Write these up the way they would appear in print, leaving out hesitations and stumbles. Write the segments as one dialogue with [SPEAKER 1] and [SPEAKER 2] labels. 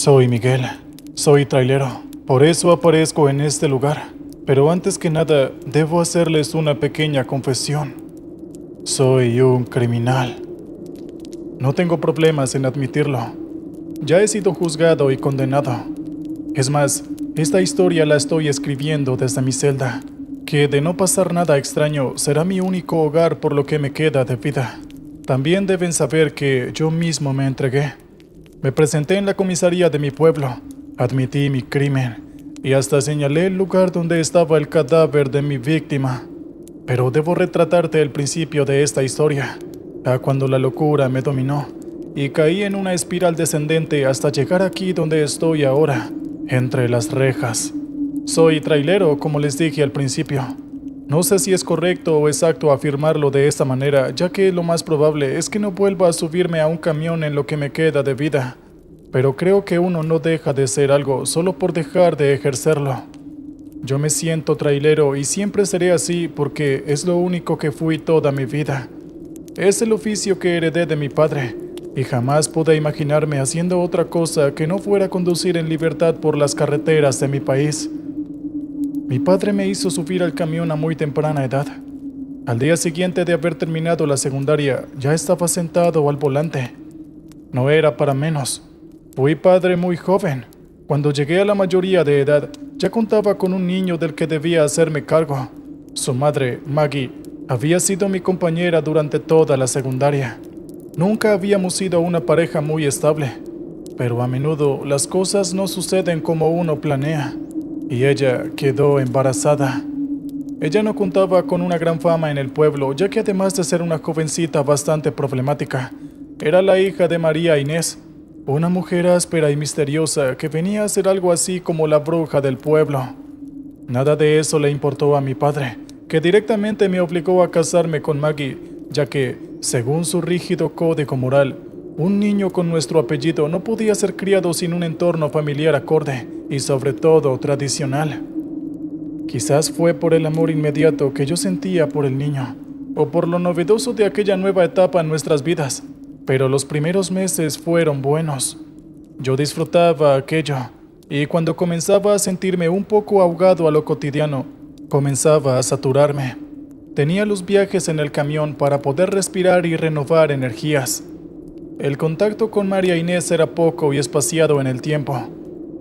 [SPEAKER 1] Soy Miguel, soy trailero, por eso aparezco en este lugar. Pero antes que nada, debo hacerles una pequeña confesión. Soy un criminal. No tengo problemas en admitirlo. Ya he sido juzgado y condenado. Es más, esta historia la estoy escribiendo desde mi celda, que de no pasar nada extraño será mi único hogar por lo que me queda de vida. También deben saber que yo mismo me entregué. Me presenté en la comisaría de mi pueblo, admití mi crimen y hasta señalé el lugar donde estaba el cadáver de mi víctima. Pero debo retratarte el principio de esta historia, a cuando la locura me dominó y caí en una espiral descendente hasta llegar aquí donde estoy ahora, entre las rejas. Soy trailero, como les dije al principio. No sé si es correcto o exacto afirmarlo de esta manera, ya que lo más probable es que no vuelva a subirme a un camión en lo que me queda de vida. Pero creo que uno no deja de ser algo solo por dejar de ejercerlo. Yo me siento trailero y siempre seré así porque es lo único que fui toda mi vida. Es el oficio que heredé de mi padre y jamás pude imaginarme haciendo otra cosa que no fuera conducir en libertad por las carreteras de mi país. Mi padre me hizo subir al camión a muy temprana edad. Al día siguiente de haber terminado la secundaria, ya estaba sentado al volante. No era para menos. Fui padre muy joven. Cuando llegué a la mayoría de edad, ya contaba con un niño del que debía hacerme cargo. Su madre, Maggie, había sido mi compañera durante toda la secundaria. Nunca habíamos sido una pareja muy estable, pero a menudo las cosas no suceden como uno planea, y ella quedó embarazada. Ella no contaba con una gran fama en el pueblo, ya que además de ser una jovencita bastante problemática, era la hija de María Inés, una mujer áspera y misteriosa que venía a ser algo así como la bruja del pueblo. Nada de eso le importó a mi padre, que directamente me obligó a casarme con Maggie, ya que, según su rígido código moral, un niño con nuestro apellido no podía ser criado sin un entorno familiar acorde y sobre todo tradicional. Quizás fue por el amor inmediato que yo sentía por el niño, o por lo novedoso de aquella nueva etapa en nuestras vidas, pero los primeros meses fueron buenos. Yo disfrutaba aquello, y cuando comenzaba a sentirme un poco ahogado a lo cotidiano, comenzaba a saturarme. Tenía los viajes en el camión para poder respirar y renovar energías. El contacto con María Inés era poco y espaciado en el tiempo.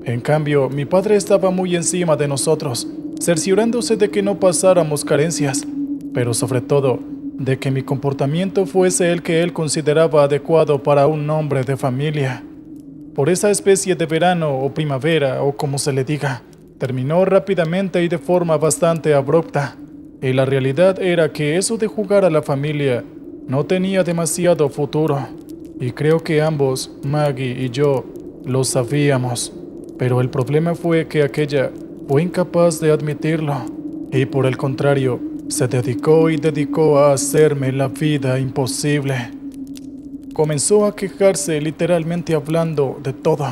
[SPEAKER 1] En cambio, mi padre estaba muy encima de nosotros, cerciorándose de que no pasáramos carencias, pero sobre todo, de que mi comportamiento fuese el que él consideraba adecuado para un hombre de familia. Por esa especie de verano o primavera, o como se le diga, terminó rápidamente y de forma bastante abrupta. Y la realidad era que eso de jugar a la familia no tenía demasiado futuro. Y creo que ambos, Maggie y yo, lo sabíamos. Pero el problema fue que aquella fue incapaz de admitirlo. Y por el contrario, se dedicó a hacerme la vida imposible. Comenzó a quejarse literalmente hablando de todo.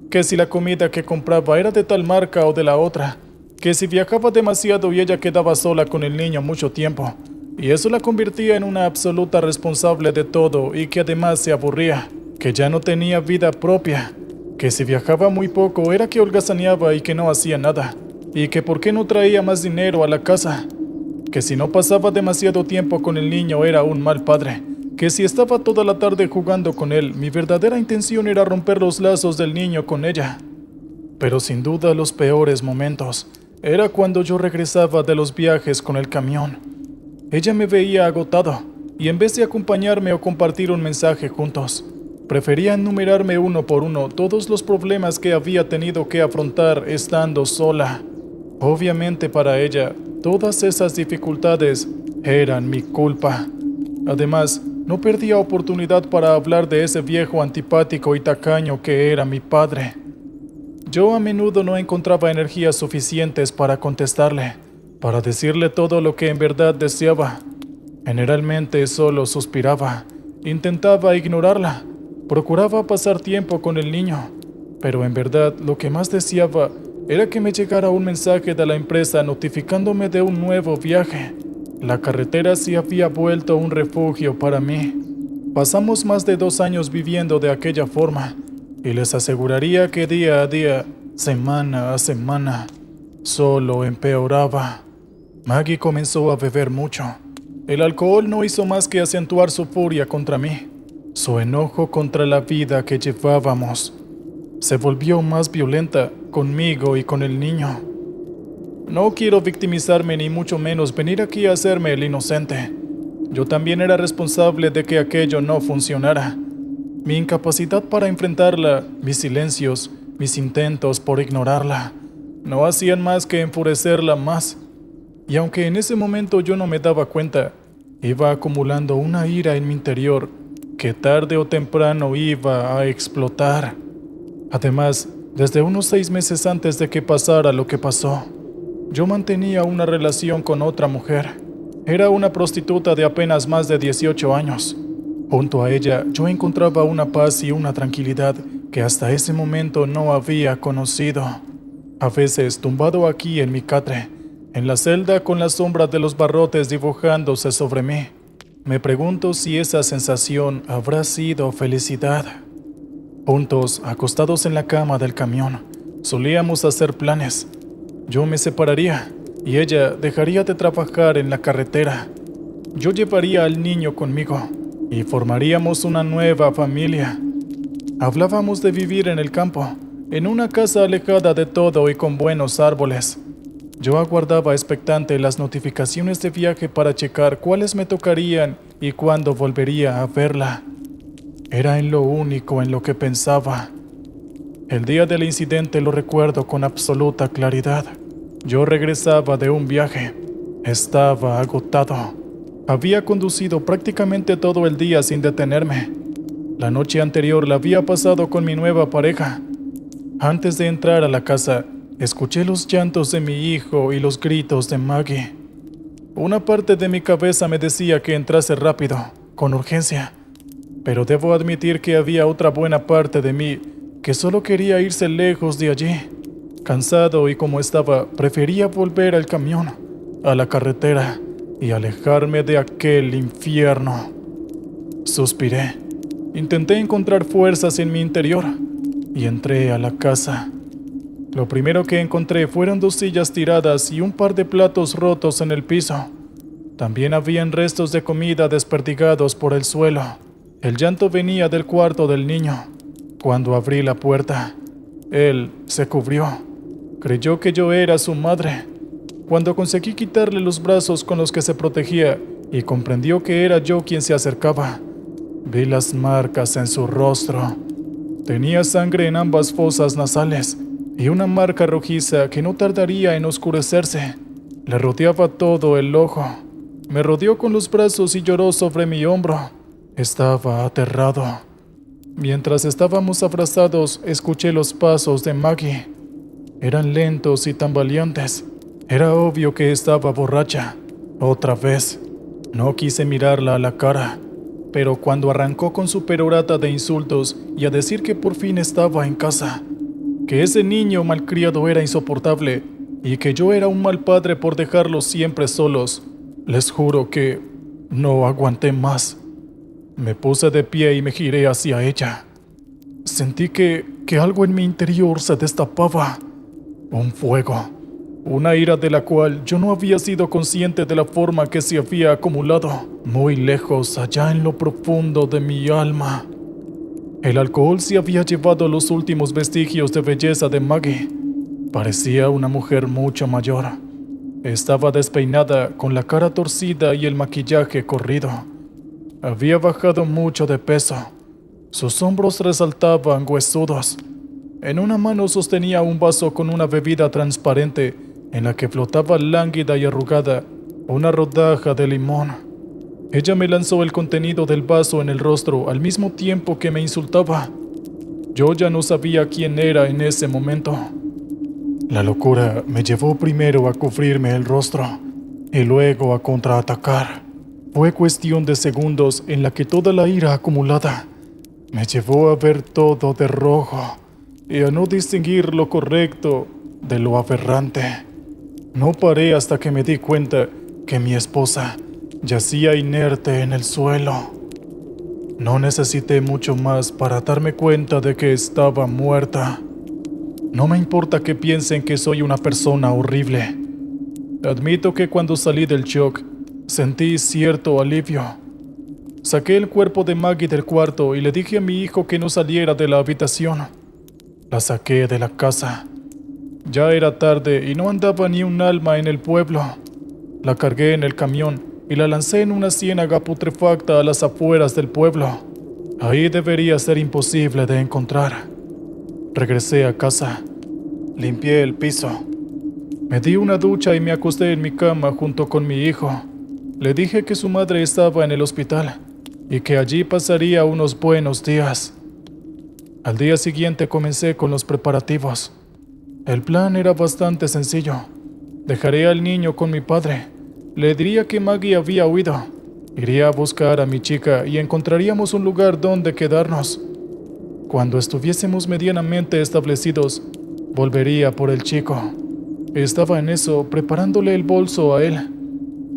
[SPEAKER 1] Que si la comida que compraba era de tal marca o de la otra. Que si viajaba demasiado y ella quedaba sola con el niño mucho tiempo. Y eso la convertía en una absoluta responsable de todo y que además se aburría, que ya no tenía vida propia, que si viajaba muy poco era que holgazaneaba y que no hacía nada, y que por qué no traía más dinero a la casa, que si no pasaba demasiado tiempo con el niño era un mal padre, que si estaba toda la tarde jugando con él, mi verdadera intención era romper los lazos del niño con ella. Pero sin duda los peores momentos era cuando yo regresaba de los viajes con el camión. Ella me veía agotado, y en vez de acompañarme o compartir un mensaje juntos, prefería enumerarme uno por uno todos los problemas que había tenido que afrontar estando sola. Obviamente para ella, todas esas dificultades eran mi culpa. Además, no perdía oportunidad para hablar de ese viejo antipático y tacaño que era mi padre. Yo a menudo no encontraba energías suficientes para contestarle, para decirle todo lo que en verdad deseaba. Generalmente solo suspiraba, intentaba ignorarla, procuraba pasar tiempo con el niño, pero en verdad lo que más deseaba era que me llegara un mensaje de la empresa notificándome de un nuevo viaje. La carretera se había vuelto un refugio para mí. Pasamos más de 2 años viviendo de aquella forma, y les aseguraría que día a día, semana a semana, solo empeoraba. Maggie comenzó a beber mucho. El alcohol no hizo más que acentuar su furia contra mí, su enojo contra la vida que llevábamos. Se volvió más violenta conmigo y con el niño. No quiero victimizarme ni mucho menos venir aquí a hacerme el inocente. Yo también era responsable de que aquello no funcionara. Mi incapacidad para enfrentarla, mis silencios, mis intentos por ignorarla, no hacían más que enfurecerla más. Y aunque en ese momento yo no me daba cuenta, iba acumulando una ira en mi interior que tarde o temprano iba a explotar. Además, desde unos 6 meses antes de que pasara lo que pasó, yo mantenía una relación con otra mujer. Era una prostituta de apenas más de 18 años. Junto a ella, yo encontraba una paz y una tranquilidad que hasta ese momento no había conocido. A veces, tumbado aquí en mi catre, en la celda con las sombras de los barrotes dibujándose sobre mí, me pregunto si esa sensación habrá sido felicidad. Juntos, acostados en la cama del camión, solíamos hacer planes. Yo me separaría y ella dejaría de trabajar en la carretera. Yo llevaría al niño conmigo y formaríamos una nueva familia. Hablábamos de vivir en el campo, en una casa alejada de todo y con buenos árboles. Yo aguardaba expectante las notificaciones de viaje para checar cuáles me tocarían y cuándo volvería a verla. Era en lo único en lo que pensaba. El día del incidente lo recuerdo con absoluta claridad. Yo regresaba de un viaje. Estaba agotado. Había conducido prácticamente todo el día sin detenerme. La noche anterior la había pasado con mi nueva pareja. Antes de entrar a la casa, escuché los llantos de mi hijo y los gritos de Maggie. Una parte de mi cabeza me decía que entrase rápido, con urgencia. Pero debo admitir que había otra buena parte de mí que solo quería irse lejos de allí. Cansado y como estaba, prefería volver al camión, a la carretera y alejarme de aquel infierno. Suspiré. Intenté encontrar fuerzas en mi interior y entré a la casa. Lo primero que encontré fueron 2 sillas tiradas y un par de platos rotos en el piso. También habían restos de comida desperdigados por el suelo. El llanto venía del cuarto del niño. Cuando abrí la puerta, él se cubrió. Creyó que yo era su madre. Cuando conseguí quitarle los brazos con los que se protegía y comprendió que era yo quien se acercaba, vi las marcas en su rostro. Tenía sangre en ambas fosas nasales y una marca rojiza que no tardaría en oscurecerse. Le rodeaba todo el ojo. Me rodeó con los brazos y lloró sobre mi hombro. Estaba aterrado. Mientras estábamos abrazados, escuché los pasos de Maggie. Eran lentos y tambaleantes. Era obvio que estaba borracha. Otra vez. No quise mirarla a la cara, pero cuando arrancó con su perorata de insultos y a decir que por fin estaba en casa, que ese niño malcriado era insoportable y que yo era un mal padre por dejarlos siempre solos, les juro que no aguanté más. Me puse de pie y me giré hacia ella. Sentí que algo en mi interior se destapaba. Un fuego. Una ira de la cual yo no había sido consciente de la forma que se había acumulado, muy lejos, allá en lo profundo de mi alma. El alcohol se había llevado los últimos vestigios de belleza de Maggie. Parecía una mujer mucho mayor. Estaba despeinada, con la cara torcida y el maquillaje corrido. Había bajado mucho de peso. Sus hombros resaltaban huesudos. En una mano sostenía un vaso con una bebida transparente en la que flotaba lánguida y arrugada una rodaja de limón. Ella me lanzó el contenido del vaso en el rostro al mismo tiempo que me insultaba. Yo ya no sabía quién era en ese momento. La locura me llevó primero a cubrirme el rostro y luego a contraatacar. Fue cuestión de segundos en la que toda la ira acumulada me llevó a ver todo de rojo y a no distinguir lo correcto de lo aberrante. No paré hasta que me di cuenta que mi esposa yacía inerte en el suelo. No necesité mucho más para darme cuenta de que estaba muerta. No me importa que piensen que soy una persona horrible. Admito que cuando salí del shock, sentí cierto alivio. Saqué el cuerpo de Maggie del cuarto y le dije a mi hijo que no saliera de la habitación. La saqué de la casa. Ya era tarde y no andaba ni un alma en el pueblo. La cargué en el camión y la lancé en una ciénaga putrefacta a las afueras del pueblo. Ahí debería ser imposible de encontrar. Regresé a casa. Limpié el piso. Me di una ducha y me acosté en mi cama junto con mi hijo. Le dije que su madre estaba en el hospital y que allí pasaría unos buenos días. Al día siguiente comencé con los preparativos. El plan era bastante sencillo. Dejaré al niño con mi padre. Le diría que Maggie había huido. Iría a buscar a mi chica y encontraríamos un lugar donde quedarnos. Cuando estuviésemos medianamente establecidos, volvería por el chico. Estaba en eso, preparándole el bolso a él,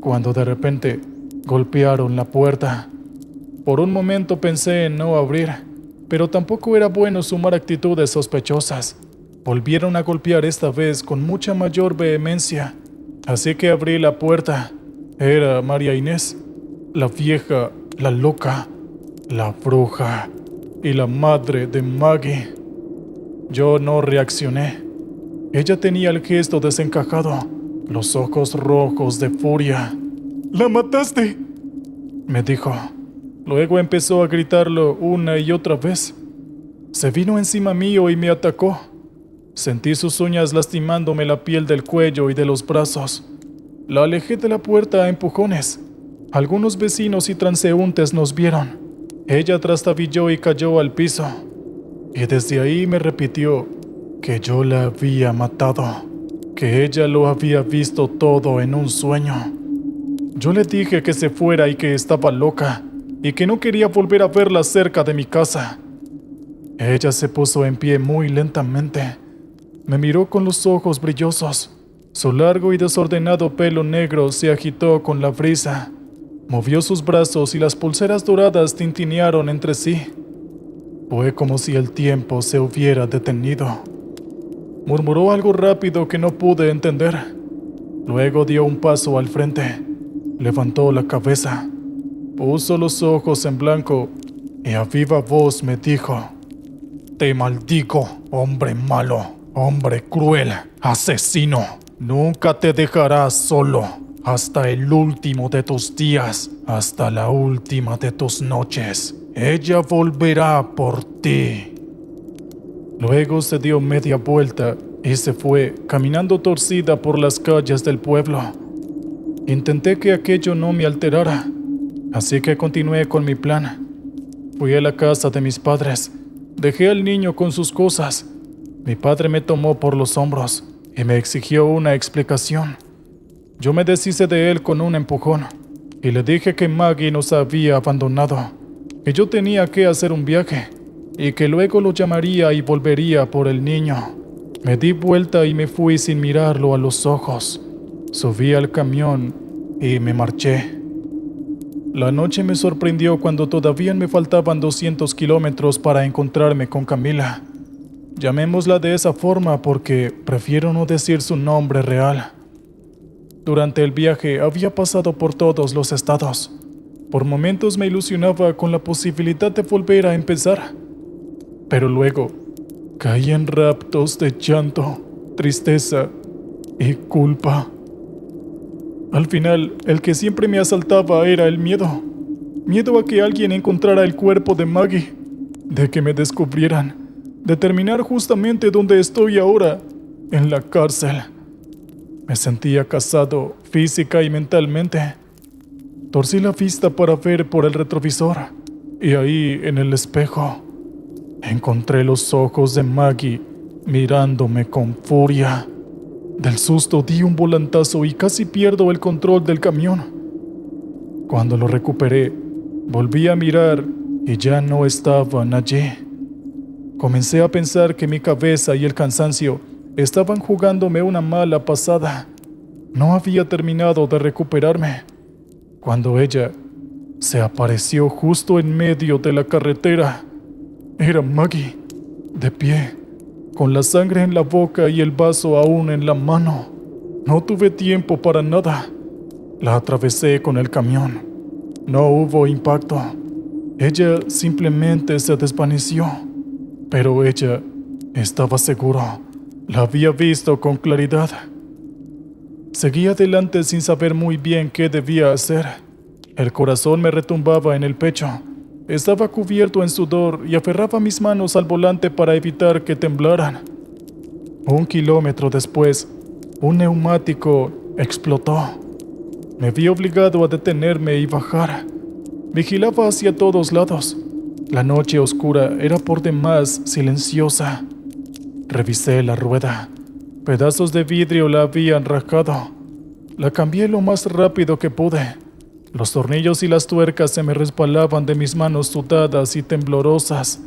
[SPEAKER 1] cuando de repente golpearon la puerta. Por un momento pensé en no abrir, pero tampoco era bueno sumar actitudes sospechosas. Volvieron a golpear esta vez con mucha mayor vehemencia, así que abrí la puerta. Era María Inés, la vieja, la loca, la bruja y la madre de Maggie. Yo no reaccioné. Ella tenía el gesto desencajado, los ojos rojos de furia. «¡La mataste!», me dijo. Luego empezó a gritarlo una y otra vez. Se vino encima mío y me atacó. Sentí sus uñas lastimándome la piel del cuello y de los brazos. La alejé de la puerta a empujones. Algunos vecinos y transeúntes nos vieron. Ella trastabilló y cayó al piso. Y desde ahí me repitió que yo la había matado, que ella lo había visto todo en un sueño. Yo le dije que se fuera y que estaba loca, y que no quería volver a verla cerca de mi casa. Ella se puso en pie muy lentamente. Me miró con los ojos brillosos. Su largo y desordenado pelo negro se agitó con la brisa. Movió sus brazos y las pulseras doradas tintinearon entre sí. Fue como si el tiempo se hubiera detenido. Murmuró algo rápido que no pude entender. Luego dio un paso al frente. Levantó la cabeza. Puso los ojos en blanco y a viva voz me dijo: «Te maldigo, hombre malo, hombre cruel, asesino. Nunca te dejarás solo. Hasta el último de tus días, hasta la última de tus noches. Ella volverá por ti». Luego se dio media vuelta y se fue, caminando torcida por las calles del pueblo. Intenté que aquello no me alterara, así que continué con mi plan. Fui a la casa de mis padres. Dejé al niño con sus cosas. Mi padre me tomó por los hombros y me exigió una explicación. Yo me deshice de él con un empujón y le dije que Maggie nos había abandonado, que yo tenía que hacer un viaje y que luego lo llamaría y volvería por el niño. Me di vuelta y me fui sin mirarlo a los ojos. Subí al camión y me marché. La noche me sorprendió cuando todavía me faltaban 200 kilómetros para encontrarme con Camila. Llamémosla de esa forma porque prefiero no decir su nombre real. Durante el viaje había pasado por todos los estados. Por momentos me ilusionaba con la posibilidad de volver a empezar. Pero luego caí en raptos de llanto, tristeza y culpa. Al final, el que siempre me asaltaba era el miedo. Miedo a que alguien encontrara el cuerpo de Maggie, de que me descubrieran, de terminar justamente donde estoy ahora, en la cárcel. Me sentía casado física y mentalmente. Torcí la vista para ver por el retrovisor, y ahí, en el espejo, encontré los ojos de Maggie mirándome con furia. Del susto di un volantazo y casi pierdo el control del camión. Cuando lo recuperé, volví a mirar y ya no estaban allí. Comencé a pensar que mi cabeza y el cansancio estaban jugándome una mala pasada. No había terminado de recuperarme cuando ella se apareció justo en medio de la carretera. Era Maggie, de pie, con la sangre en la boca y el vaso aún en la mano. No tuve tiempo para nada. La atravesé con el camión. No hubo impacto. Ella simplemente se desvaneció. Pero ella estaba seguro. La había visto con claridad. Seguí adelante sin saber muy bien qué debía hacer. El corazón me retumbaba en el pecho. Estaba cubierto en sudor y aferraba mis manos al volante para evitar que temblaran. 1 kilómetro después, un neumático explotó. Me vi obligado a detenerme y bajar. Vigilaba hacia todos lados. La noche oscura era por demás silenciosa. Revisé la rueda. Pedazos de vidrio la habían rajado. La cambié lo más rápido que pude. Los tornillos y las tuercas se me resbalaban de mis manos sudadas y temblorosas.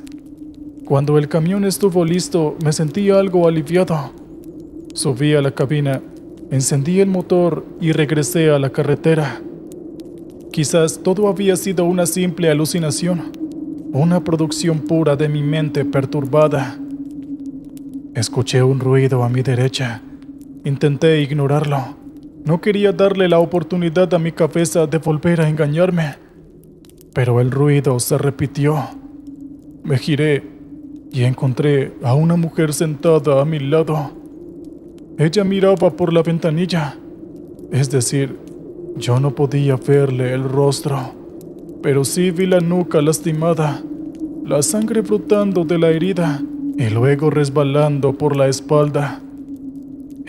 [SPEAKER 1] Cuando el camión estuvo listo, me sentí algo aliviado. Subí a la cabina, encendí el motor y regresé a la carretera. Quizás todo había sido una simple alucinación, una producción pura de mi mente perturbada. Escuché un ruido a mi derecha. Intenté ignorarlo. No quería darle la oportunidad a mi cabeza de volver a engañarme. Pero el ruido se repitió. Me giré y encontré a una mujer sentada a mi lado. Ella miraba por la ventanilla. Es decir, yo no podía verle el rostro, pero sí vi la nuca lastimada, la sangre brotando de la herida y luego resbalando por la espalda.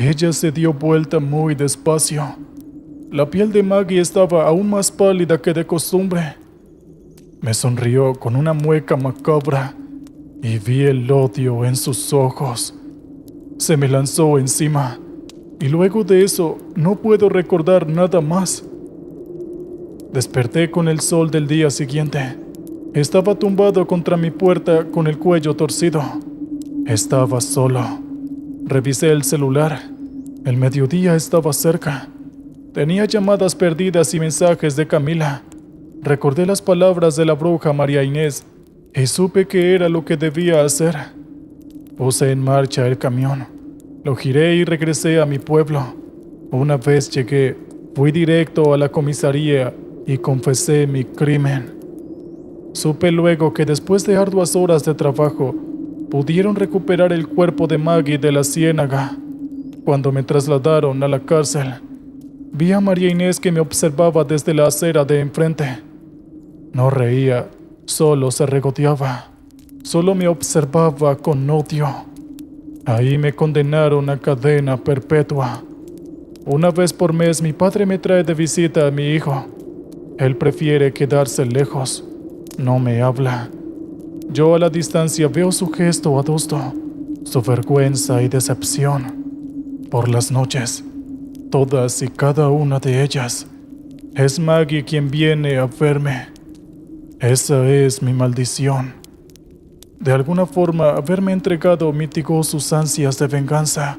[SPEAKER 1] Ella se dio vuelta muy despacio. La piel de Maggie estaba aún más pálida que de costumbre. Me sonrió con una mueca macabra y vi el odio en sus ojos. Se me lanzó encima y luego de eso no puedo recordar nada más. Desperté con el sol del día siguiente. Estaba tumbado contra mi puerta con el cuello torcido. Estaba solo. Revisé el celular. El mediodía estaba cerca. Tenía llamadas perdidas y mensajes de Camila. Recordé las palabras de la bruja María Inés y supe que era lo que debía hacer. Puse en marcha el camión. Lo giré y regresé a mi pueblo. Una vez llegué, fui directo a la comisaría y confesé mi crimen. Supe luego que después de arduas horas de trabajo, pudieron recuperar el cuerpo de Maggie de la ciénaga. Cuando me trasladaron a la cárcel, vi a María Inés que me observaba desde la acera de enfrente. No reía, solo se regodeaba. Solo me observaba con odio. Ahí me condenaron a cadena perpetua. Una vez por mes mi padre me trae de visita a mi hijo. Él prefiere quedarse lejos. No me habla. Yo a la distancia veo su gesto adusto, su vergüenza y decepción. Por las noches, todas y cada una de ellas, es Maggie quien viene a verme. Esa es mi maldición. De alguna forma, haberme entregado mitigó sus ansias de venganza.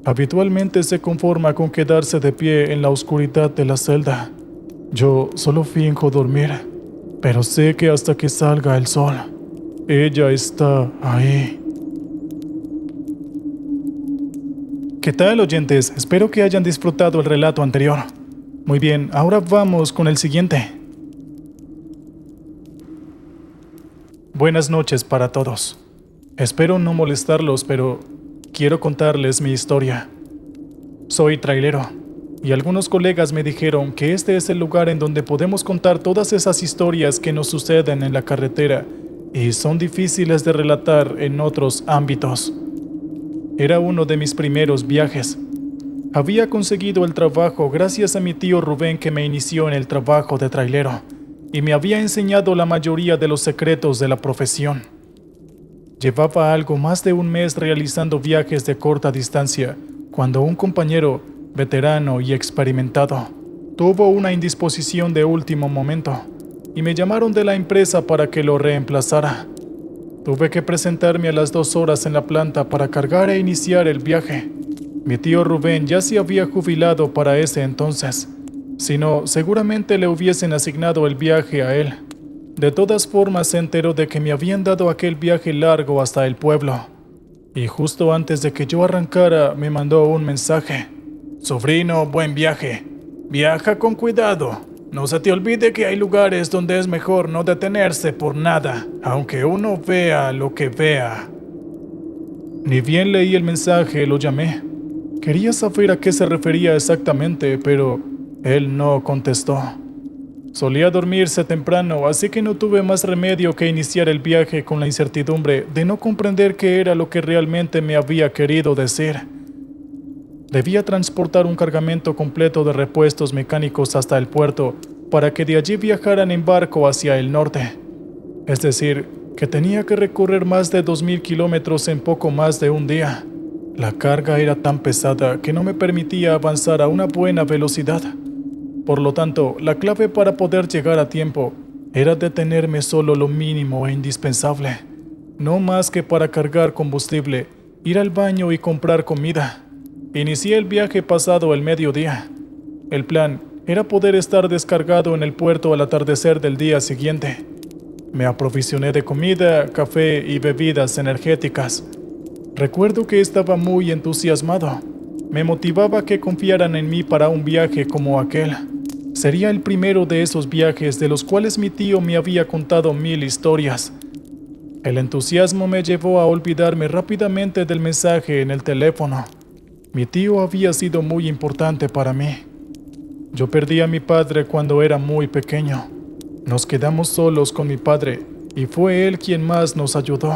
[SPEAKER 1] Habitualmente se conforma con quedarse de pie en la oscuridad de la celda. Yo solo finjo dormir, pero sé que hasta que salga el sol, ella está ahí. ¿Qué tal, oyentes? Espero que hayan disfrutado el relato anterior. Muy bien, ahora vamos con el siguiente. Buenas noches para todos. Espero no molestarlos, pero quiero contarles mi historia. Soy trailero, y algunos colegas me dijeron que este es el lugar en donde podemos contar todas esas historias que nos suceden en la carretera y son difíciles de relatar en otros ámbitos. Era uno de mis primeros viajes. Había conseguido el trabajo gracias a mi tío Rubén, que me inició en el trabajo de trailero y me había enseñado la mayoría de los secretos de la profesión. Llevaba algo más de un mes realizando viajes de corta distancia cuando un compañero, veterano y experimentado, tuvo una indisposición de último momento y me llamaron de la empresa para que lo reemplazara. Tuve que presentarme a las 2 horas en la planta para cargar e iniciar el viaje. Mi tío Rubén ya se había jubilado para ese entonces. Si no, seguramente le hubiesen asignado el viaje a él. De todas formas, se enteró de que me habían dado aquel viaje largo hasta el pueblo. Y justo antes de que yo arrancara, me mandó un mensaje. Sobrino, buen viaje. Viaja con cuidado. No se te olvide que hay lugares donde es mejor no detenerse por nada, aunque uno vea lo que vea. Ni bien leí el mensaje, lo llamé. Quería saber a qué se refería exactamente, pero él no contestó. Solía dormirse temprano, así que no tuve más remedio que iniciar el viaje con la incertidumbre de no comprender qué era lo que realmente me había querido decir. Debía transportar un cargamento completo de repuestos mecánicos hasta el puerto para que de allí viajaran en barco hacia el norte. Es decir, que tenía que recorrer más de 2000 kilómetros en poco más de un día. La carga era tan pesada que no me permitía avanzar a una buena velocidad. Por lo tanto, la clave para poder llegar a tiempo era detenerme solo lo mínimo e indispensable, no más que para cargar combustible, ir al baño y comprar comida. Inicié el viaje pasado el mediodía. El plan era poder estar descargado en el puerto al atardecer del día siguiente. Me aprovisioné de comida, café y bebidas energéticas. Recuerdo que estaba muy entusiasmado. Me motivaba que confiaran en mí para un viaje como aquel. Sería el primero de esos viajes de los cuales mi tío me había contado 1000 historias. El entusiasmo me llevó a olvidarme rápidamente del mensaje en el teléfono. Mi tío había sido muy importante para mí. Yo perdí a mi padre cuando era muy pequeño. Nos quedamos solos con mi padre y fue él quien más nos ayudó.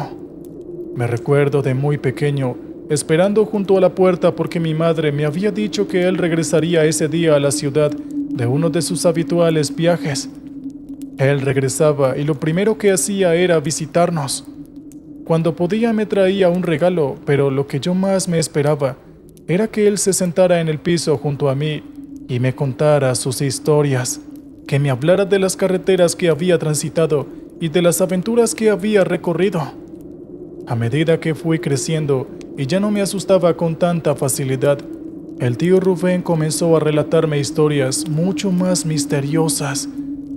[SPEAKER 1] Me recuerdo de muy pequeño, esperando junto a la puerta porque mi madre me había dicho que él regresaría ese día a la ciudad de uno de sus habituales viajes. Él regresaba y lo primero que hacía era visitarnos. Cuando podía me traía un regalo, pero lo que yo más me esperaba era que él se sentara en el piso junto a mí y me contara sus historias, que me hablara de las carreteras que había transitado y de las aventuras que había recorrido. A medida que fui creciendo y ya no me asustaba con tanta facilidad, el tío Rubén comenzó a relatarme historias mucho más misteriosas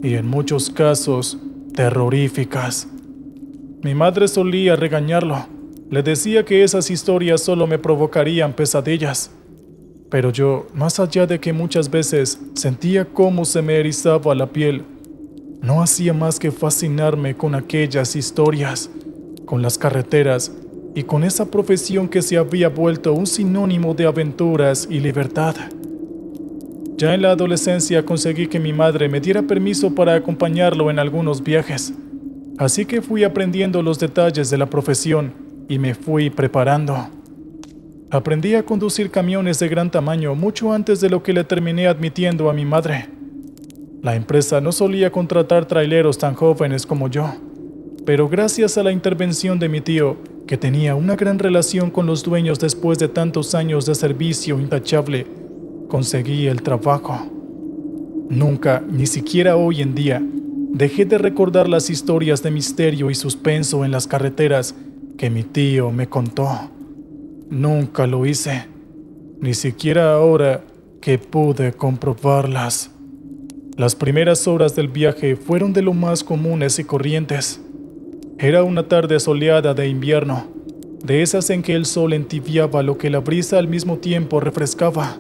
[SPEAKER 1] y en muchos casos terroríficas. Mi madre solía regañarlo. Le decía que esas historias solo me provocarían pesadillas. Pero yo, más allá de que muchas veces sentía cómo se me erizaba la piel, no hacía más que fascinarme con aquellas historias, con las carreteras y con esa profesión que se había vuelto un sinónimo de aventuras y libertad. Ya en la adolescencia conseguí que mi madre me diera permiso para acompañarlo en algunos viajes, así que fui aprendiendo los detalles de la profesión y me fui preparando. Aprendí a conducir camiones de gran tamaño mucho antes de lo que le terminé admitiendo a mi madre. La empresa no solía contratar traileros tan jóvenes como yo, pero gracias a la intervención de mi tío, que tenía una gran relación con los dueños después de tantos años de servicio intachable, conseguí el trabajo. Nunca, ni siquiera hoy en día, dejé de recordar las historias de misterio y suspenso en las carreteras que mi tío me contó. Nunca lo hice, ni siquiera ahora que pude comprobarlas. Las primeras horas del viaje fueron de lo más comunes y corrientes. Era una tarde soleada de invierno, de esas en que el sol entibiaba lo que la brisa al mismo tiempo refrescaba.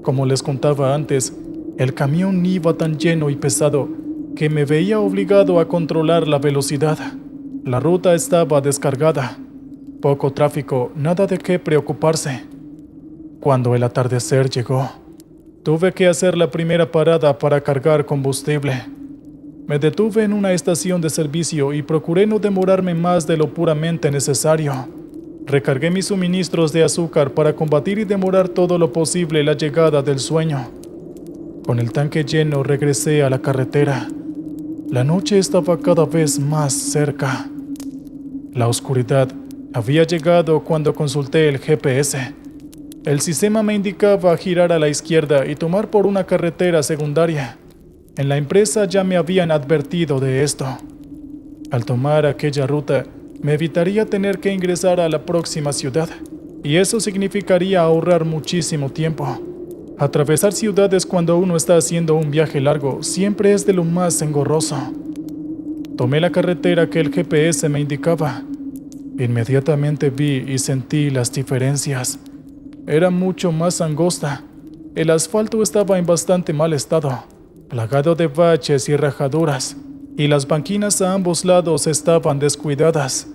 [SPEAKER 1] Como les contaba antes, el camión iba tan lleno y pesado que me veía obligado a controlar la velocidad. La ruta estaba descargada. Poco tráfico, nada de qué preocuparse. Cuando el atardecer llegó, tuve que hacer la primera parada para cargar combustible. Me detuve en una estación de servicio y procuré no demorarme más de lo puramente necesario. Recargué mis suministros de azúcar para combatir y demorar todo lo posible la llegada del sueño. Con el tanque lleno regresé a la carretera. La noche estaba cada vez más cerca. La oscuridad había llegado cuando consulté el GPS. El sistema me indicaba girar a la izquierda y tomar por una carretera secundaria. En la empresa ya me habían advertido de esto. Al tomar aquella ruta, me evitaría tener que ingresar a la próxima ciudad, y eso significaría ahorrar muchísimo tiempo. Atravesar ciudades cuando uno está haciendo un viaje largo siempre es de lo más engorroso. Tomé la carretera que el GPS me indicaba. Inmediatamente vi y sentí las diferencias. Era mucho más angosta. El asfalto estaba en bastante mal estado, plagado de baches y rajaduras, y las banquinas a ambos lados estaban descuidadas.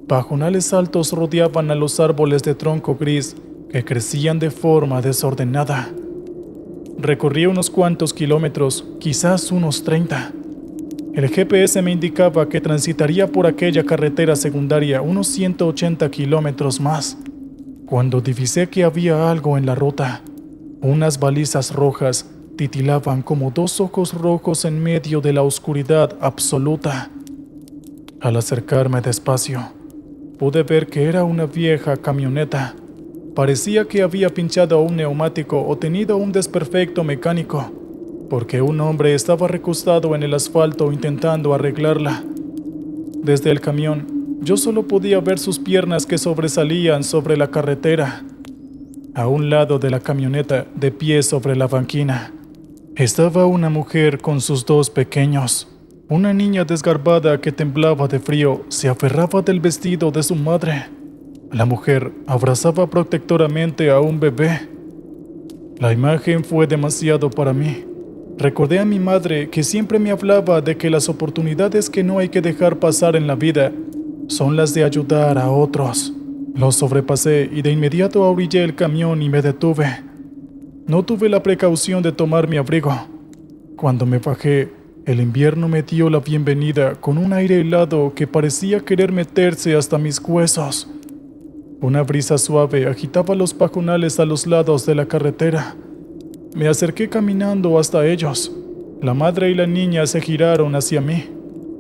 [SPEAKER 1] Pajonales altos rodeaban a los árboles de tronco gris que crecían de forma desordenada. Recorrí unos cuantos kilómetros, quizás unos 30. El GPS me indicaba que transitaría por aquella carretera secundaria unos 180 kilómetros más, cuando divisé que había algo en la ruta. Unas balizas rojas titilaban como dos ojos rojos en medio de la oscuridad absoluta. Al acercarme despacio, pude ver que era una vieja camioneta. Parecía que había pinchado un neumático o tenido un desperfecto mecánico, porque un hombre estaba recostado en el asfalto intentando arreglarla. Desde el camión, yo solo podía ver sus piernas que sobresalían sobre la carretera. A un lado de la camioneta, de pie sobre la banquina, estaba una mujer con sus dos pequeños. Una niña desgarbada que temblaba de frío se aferraba del vestido de su madre. La mujer abrazaba protectoramente a un bebé. La imagen fue demasiado para mí. Recordé a mi madre que siempre me hablaba de que las oportunidades que no hay que dejar pasar en la vida son las de ayudar a otros. Lo sobrepasé y de inmediato orillé el camión y me detuve. No tuve la precaución de tomar mi abrigo. Cuando me bajé, el invierno me dio la bienvenida con un aire helado que parecía querer meterse hasta mis huesos. Una brisa suave agitaba los pajonales a los lados de la carretera. Me acerqué caminando hasta ellos. La madre y la niña se giraron hacia mí.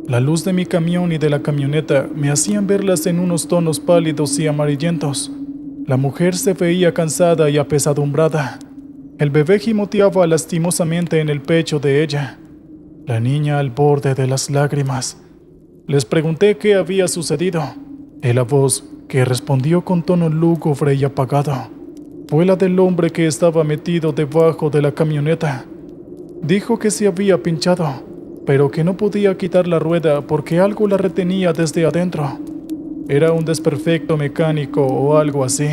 [SPEAKER 1] La luz de mi camión y de la camioneta me hacían verlas en unos tonos pálidos y amarillentos. La mujer se veía cansada y apesadumbrada. El bebé gimoteaba lastimosamente en el pecho de ella. La niña al borde de las lágrimas. Les pregunté qué había sucedido, y la voz que respondió con tono lúgubre y apagado fue la del hombre que estaba metido debajo de la camioneta. Dijo que se había pinchado, pero que no podía quitar la rueda porque algo la retenía desde adentro. Era un desperfecto mecánico o algo así.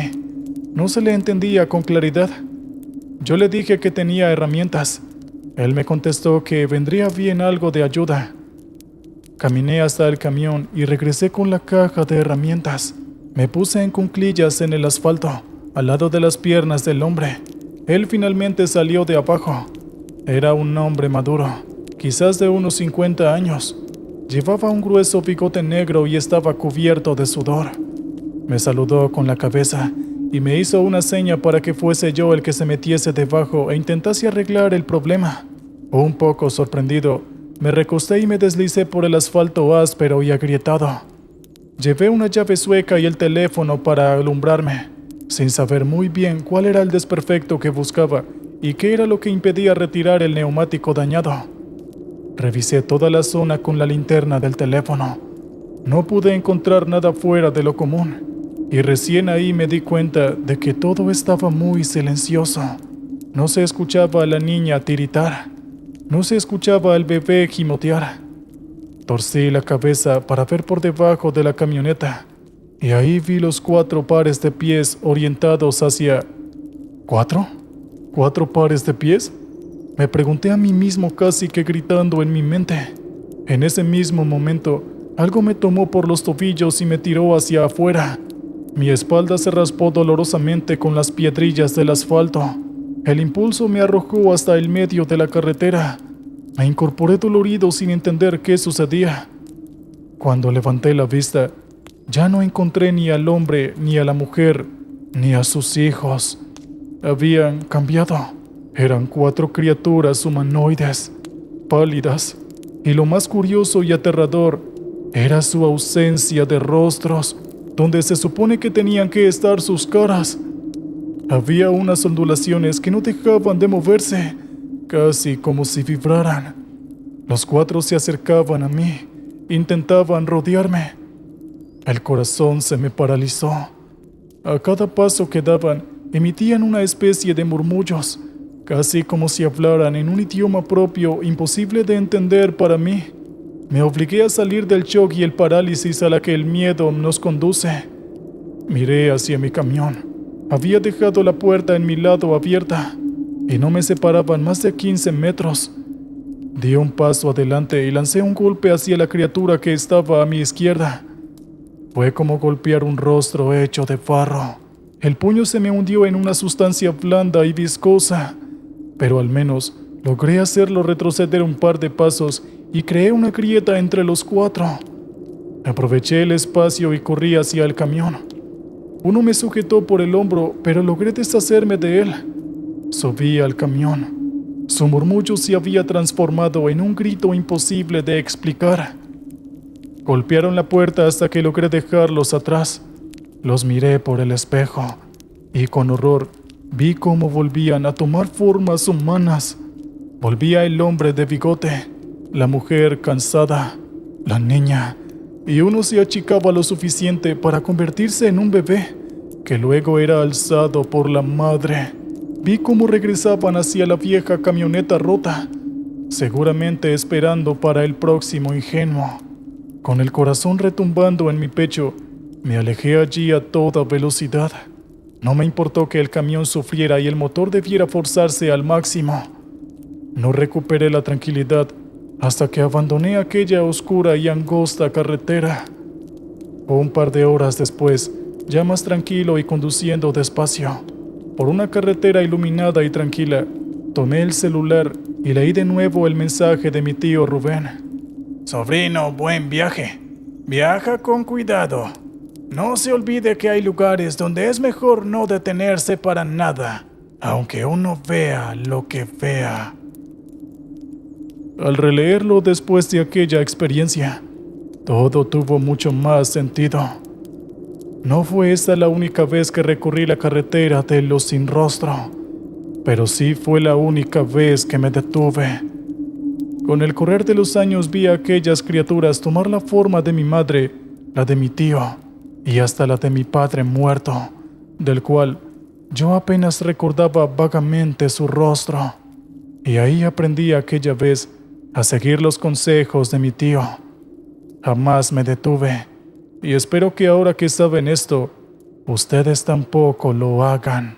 [SPEAKER 1] No se le entendía con claridad. Yo le dije que tenía herramientas. Él me contestó que vendría bien algo de ayuda. Caminé hasta el camión y regresé con la caja de herramientas. Me puse en cuclillas en el asfalto, al lado de las piernas del hombre. Él finalmente salió de abajo. Era un hombre maduro, quizás de unos 50 años. Llevaba un grueso bigote negro y estaba cubierto de sudor. Me saludó con la cabeza y me hizo una seña para que fuese yo el que se metiese debajo e intentase arreglar el problema. Un poco sorprendido, me recosté y me deslicé por el asfalto áspero y agrietado. Llevé una llave sueca y el teléfono para alumbrarme, sin saber muy bien cuál era el desperfecto que buscaba y qué era lo que impedía retirar el neumático dañado. Revisé toda la zona con la linterna del teléfono. No pude encontrar nada fuera de lo común, y recién ahí me di cuenta de que todo estaba muy silencioso. No se escuchaba a la niña tiritar, no se escuchaba al bebé gimotear. Torcí la cabeza para ver por debajo de la camioneta, y ahí vi los 4 pares de pies orientados hacia... ¿4? ¿4 pares de pies? Me pregunté a mí mismo casi que gritando en mi mente. En ese mismo momento, algo me tomó por los tobillos y me tiró hacia afuera. Mi espalda se raspó dolorosamente con las piedrillas del asfalto. El impulso me arrojó hasta el medio de la carretera. Me incorporé dolorido sin entender qué sucedía. Cuando levanté la vista, ya no encontré ni al hombre, ni a la mujer, ni a sus hijos. Habían cambiado. Eran 4 criaturas humanoides, pálidas, y lo más curioso y aterrador era su ausencia de rostros, donde se supone que tenían que estar sus caras. Había unas ondulaciones que no dejaban de moverse, casi como si vibraran. Los 4 se acercaban a mí, intentaban rodearme. El corazón se me paralizó. A cada paso que daban, emitían una especie de murmullos, casi como si hablaran en un idioma propio imposible de entender para mí. Me obligué a salir del shock y el parálisis a la que el miedo nos conduce. Miré hacia mi camión. Había dejado la puerta en mi lado abierta y no me separaban más de 15 metros. Di un paso adelante y lancé un golpe hacia la criatura que estaba a mi izquierda. Fue como golpear un rostro hecho de barro. El puño se me hundió en una sustancia blanda y viscosa, pero al menos logré hacerlo retroceder un par de pasos y creé una grieta entre los cuatro. Aproveché el espacio y corrí hacia el camión. Uno me sujetó por el hombro, pero logré deshacerme de él. Subí al camión. Su murmullo se había transformado en un grito imposible de explicar. Golpearon la puerta hasta que logré dejarlos atrás. Los miré por el espejo y con horror vi cómo volvían a tomar formas humanas. Volvía el hombre de bigote, la mujer cansada, la niña, y uno se achicaba lo suficiente para convertirse en un bebé, que luego era alzado por la madre. Vi cómo regresaban hacia la vieja camioneta rota, seguramente esperando para el próximo ingenuo. Con el corazón retumbando en mi pecho, me alejé allí a toda velocidad. No me importó que el camión sufriera y el motor debiera forzarse al máximo. No recuperé la tranquilidad hasta que abandoné aquella oscura y angosta carretera. Un par de horas después, ya más tranquilo y conduciendo despacio, por una carretera iluminada y tranquila, tomé el celular y leí de nuevo el mensaje de mi tío Rubén. Sobrino, buen viaje. Viaja con cuidado. No se olvide que hay lugares donde es mejor no detenerse para nada, aunque uno vea lo que vea. Al releerlo después de aquella experiencia, todo tuvo mucho más sentido. No fue esta la única vez que recorrí la carretera de los sin rostro, pero sí fue la única vez que me detuve. Con el correr de los años vi a aquellas criaturas tomar la forma de mi madre, la de mi tío y hasta la de mi padre muerto, del cual yo apenas recordaba vagamente su rostro. Y ahí aprendí aquella vez a seguir los consejos de mi tío. Jamás me detuve, y espero que ahora que saben esto, ustedes tampoco lo hagan.